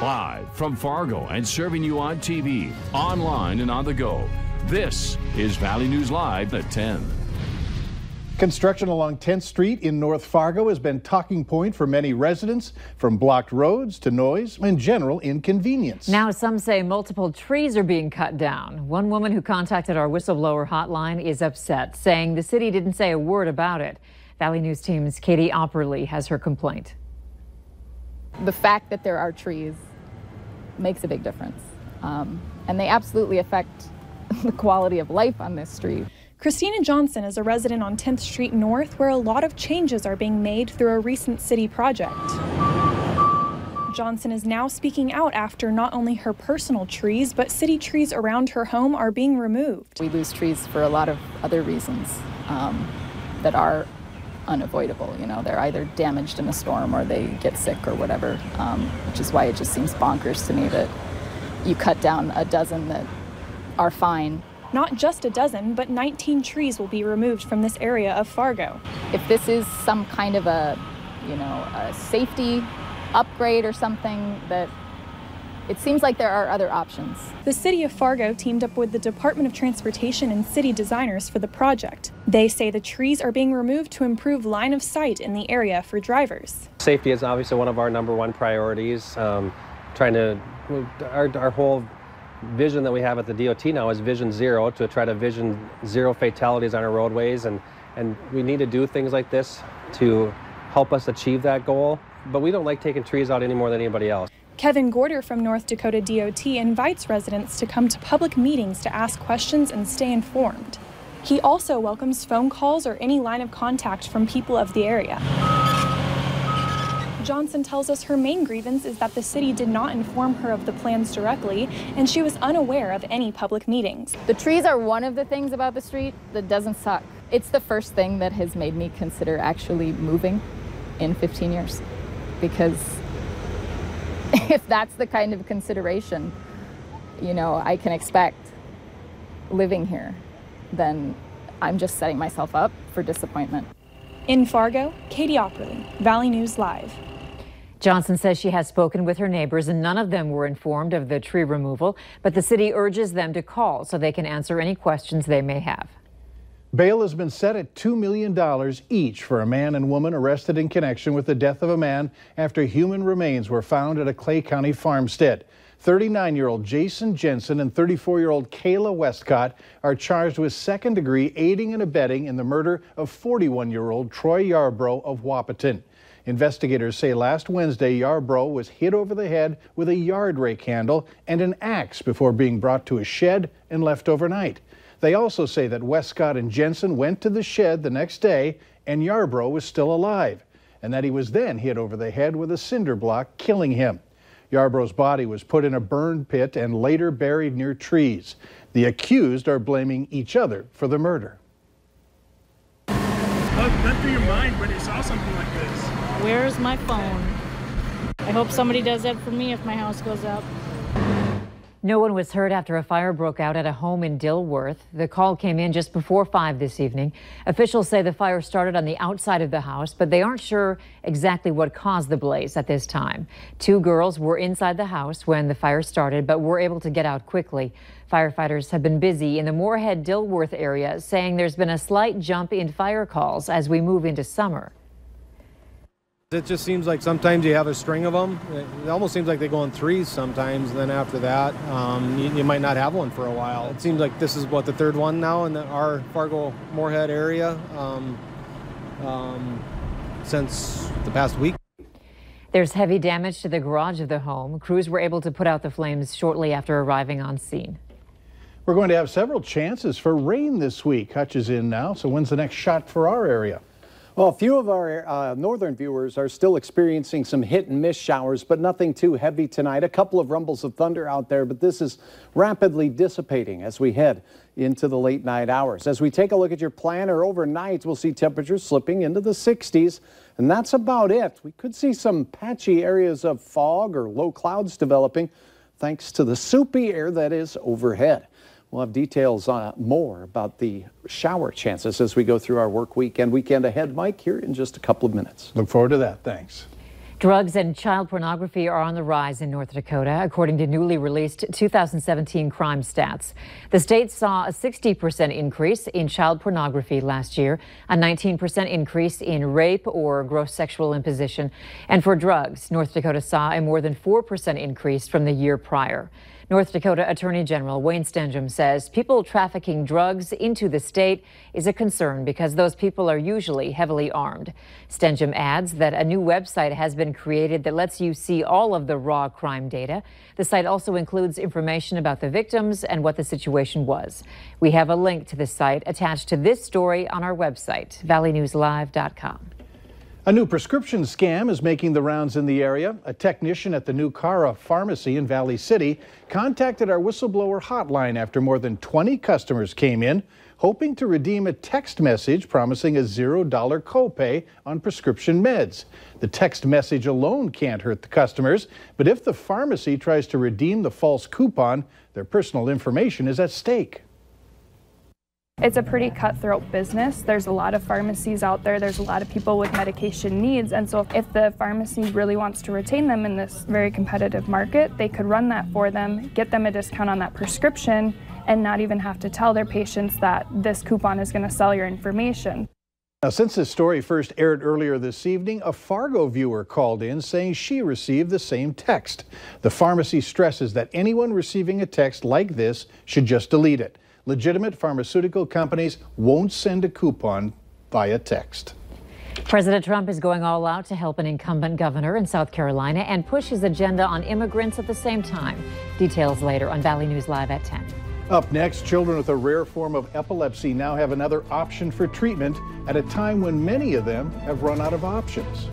Live from Fargo and serving you on TV, online, and on the go. This is Valley News Live at 10. Construction along 10th Street in North Fargo has been talking point for many residents, from blocked roads to noise and general inconvenience. Now some say multiple trees are being cut down. One woman who contacted our whistleblower hotline is upset, saying the city didn't say a word about it. Valley News Team's Katie Opperly has her complaint. The fact that there are trees makes a big difference, and they absolutely affect the quality of life on this street. Christina Johnson is a resident on 10th Street North, where a lot of changes are being made through a recent city project. Johnson is now speaking out after not only her personal trees, but city trees around her home are being removed. We lose trees for a lot of other reasons that are unavoidable. You know, they're either damaged in a storm or they get sick or whatever, which is why it just seems bonkers to me that you cut down a dozen that are fine. Not just a dozen, but 19 trees will be removed from this area of Fargo. If this is some kind of a safety upgrade or something, that it seems like there are other options. The city of Fargo teamed up with the Department of Transportation and city designers for the project. They say the trees are being removed to improve line of sight in the area for drivers. Safety is obviously one of our #1 priorities. Our whole vision that we have at the DOT now is Vision Zero, to try to vision zero fatalities on our roadways, and we need to do things like this to help us achieve that goal. But we don't like taking trees out any more than anybody else. Kevin Gorder from North Dakota DOT invites residents to come to public meetings to ask questions and stay informed. He also welcomes phone calls or any line of contact from people of the area. Johnson tells us her main grievance is that the city did not inform her of the plans directly, and she was unaware of any public meetings. The trees are one of the things about the street that doesn't suck. It's the first thing that has made me consider actually moving in 15 years. Because if that's the kind of consideration, I can expect living here, then I'm just setting myself up for disappointment. In Fargo, Katie Opperly, Valley News Live. Johnson says she has spoken with her neighbors and none of them were informed of the tree removal, but the city urges them to call so they can answer any questions they may have. Bail has been set at $2 million each for a man and woman arrested in connection with the death of a man after human remains were found at a Clay County farmstead. 39-year-old Jason Jensen and 34-year-old Kayla Westcott are charged with second-degree aiding and abetting in the murder of 41-year-old Troy Yarbrough of Wahpeton. Investigators say last Wednesday, Yarbrough was hit over the head with a yard rake handle and an axe before being brought to a shed and left overnight. They also say that Westcott and Jensen went to the shed the next day and Yarbrough was still alive, and that he was then hit over the head with a cinder block, killing him. Yarbrough's body was put in a burn pit and later buried near trees. The accused are blaming each other for the murder. What went through your mind when you saw something like this? Where's my phone? I hope somebody does that for me if my house goes up. No one was hurt after a fire broke out at a home in Dilworth. The call came in just before 5 this evening. Officials say the fire started on the outside of the house, but they aren't sure exactly what caused the blaze at this time. 2 girls were inside the house when the fire started, but were able to get out quickly. Firefighters have been busy in the Moorhead-Dilworth area, saying there's been a slight jump in fire calls as we move into summer. It just seems like sometimes you have a string of them. It almost seems like they go in threes sometimes. Then after that, you might not have one for a while. It seems like this is the 3rd one now in our Fargo-Moorhead area since the past week. There's heavy damage to the garage of the home. Crews were able to put out the flames shortly after arriving on scene. We're going to have several chances for rain this week. Hutch is in now, so when's the next shot for our area? Well, a few of our northern viewers are still experiencing some hit and miss showers, but nothing too heavy tonight. A couple of rumbles of thunder out there, but this is rapidly dissipating as we head into the late night hours. As we take a look at your planner overnight, we'll see temperatures slipping into the 60s, and that's about it. We could see some patchy areas of fog or low clouds developing thanks to the soupy air that is overhead. We'll have details more about the shower chances as we go through our work week and weekend ahead. Mike, here in just a couple of minutes. Look forward to that. Thanks. Drugs and child pornography are on the rise in North Dakota, according to newly released 2017 crime stats. The state saw a 60% increase in child pornography last year, a 19% increase in rape or gross sexual imposition. And for drugs, North Dakota saw a more than 4% increase from the year prior. North Dakota Attorney General Wayne Stenjum says people trafficking drugs into the state is a concern because those people are usually heavily armed. Stenjum adds that a new website has been created that lets you see all of the raw crime data. The site also includes information about the victims and what the situation was. We have a link to the site attached to this story on our website, valleynewslive.com. A new prescription scam is making the rounds in the area. A technician at the New Cara Pharmacy in Valley City contacted our whistleblower hotline after more than 20 customers came in, hoping to redeem a text message promising a $0 copay on prescription meds. The text message alone can't hurt the customers, but if the pharmacy tries to redeem the false coupon, their personal information is at stake. It's a pretty cutthroat business. There's a lot of pharmacies out there. There's a lot of people with medication needs. And so if the pharmacy really wants to retain them in this very competitive market, they could run that for them, get them a discount on that prescription, and not even have to tell their patients that this coupon is going to sell your information. Now, since this story first aired earlier this evening, a Fargo viewer called in saying she received the same text. The pharmacy stresses that anyone receiving a text like this should just delete it. Legitimate pharmaceutical companies won't send a coupon via text. President Trump is going all out to help an incumbent governor in South Carolina and push his agenda on immigrants at the same time. Details later on Valley News Live at 10. Up next, children with a rare form of epilepsy now have another option for treatment at a time when many of them have run out of options.